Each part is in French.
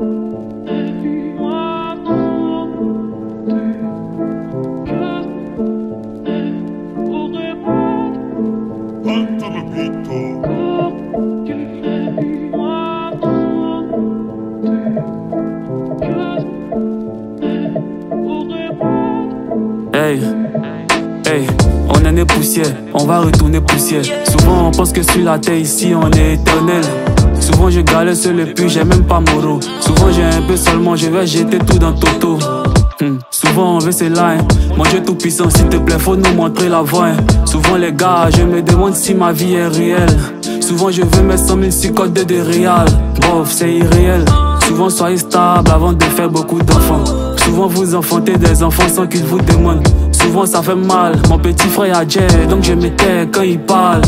Hey, hey, on est né poussière, on va retourner poussière. Souvent on pense que sur la terre ici on est éternel. Souvent je galère sur le puits, j'ai même pas moro. Souvent j'ai un peu seulement, je vais jeter tout dans Toto. Souvent on veut c'est là, hein. Mon Dieu tout puissant, s'il te plaît faut nous montrer la voie, hein. Souvent les gars, je me demande si ma vie est réelle. Souvent je veux mes 100 000 psychotes de réal. Bof, c'est irréel. Souvent soyez stable avant de faire beaucoup d'enfants. Souvent vous enfantez des enfants sans qu'ils vous demandent. Souvent ça fait mal, mon petit frère a Jay, donc je me tais quand il parle.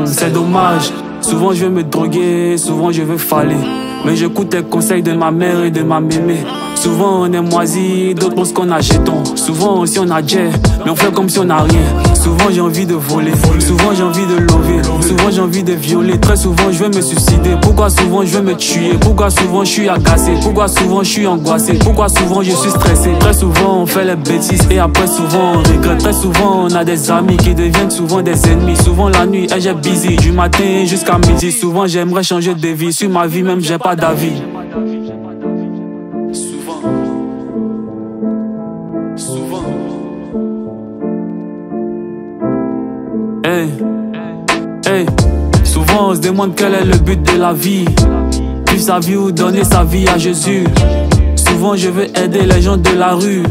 C'est dommage. Souvent je veux me droguer, souvent je veux faller. Mais j'écoute les conseils de ma mère et de ma mémé. Souvent on est moisi, d'autres pensent qu'on a jeton. Souvent aussi on a Jay, mais on fait comme si on a rien. Souvent j'ai envie de voler, souvent j'ai envie de lever. Souvent j'ai envie de violer, très souvent je veux me suicider. Pourquoi souvent je veux me tuer? Pourquoi souvent je suis agacé? Pourquoi souvent je suis angoissé? Pourquoi souvent je suis stressé? Très souvent on fait les bêtises et après souvent on regrette. Très souvent on a des amis qui deviennent souvent des ennemis. Souvent la nuit j'ai busy, du matin jusqu'à midi. Souvent j'aimerais changer de vie, sur ma vie même j'ai pas d'avis. Souvent. Hey, hey. Souvent on se demande quel est le but de la vie. Vivre sa vie ou donner sa vie à Jésus. Souvent je veux aider les gens de la rue.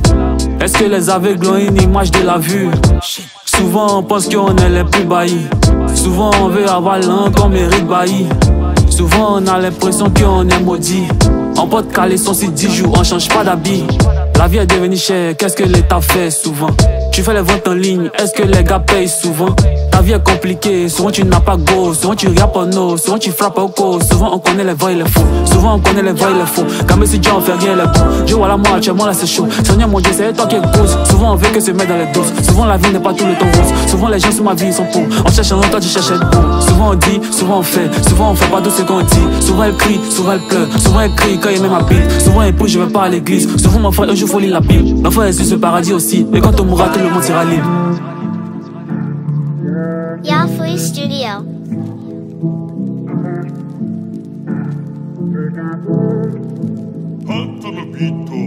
Est-ce que les aveugles ont une image de la vue? Souvent on pense qu'on est les plus baillis. Souvent on veut avoir l'un qu'on mérite bailli. Souvent on a l'impression qu'on est maudit. On porte caleçon si 10 jours, on change pas d'habit. La vie est devenue chère, qu'est-ce que l'État fait souvent? Tu fais les ventes en ligne, est-ce que les gars payent souvent? Ta vie est compliquée, souvent tu n'as pas go. Souvent tu regardes porno, souvent tu frappes au co. Souvent on connaît les vrais et les faux. Souvent on connaît les vrais et les faux. Quand si Dieu on fait rien les bons. Dieu voilà moi actuellement là c'est chaud. Seigneur mon Dieu c'est toi qui cause. Souvent on veut que se mettre dans les doses. Souvent la vie n'est pas tout le temps rose. Souvent les gens sur ma vie ils sont pauvres. On cherche un toi tu cherches être bon. Souvent on dit, souvent on fait. Souvent on fait pas tout ce qu'on dit. Souvent elle crie, souvent elle pleure. Souvent elle crie quand il met ma bite. Souvent elle pousse je vais pas à l'église. Souvent mon frère un jour faut lire la Bible. L'enfant est sur ce paradis aussi. Et quand on mourra tout le monde sera libre. Yafui Studio. Hasta la pito.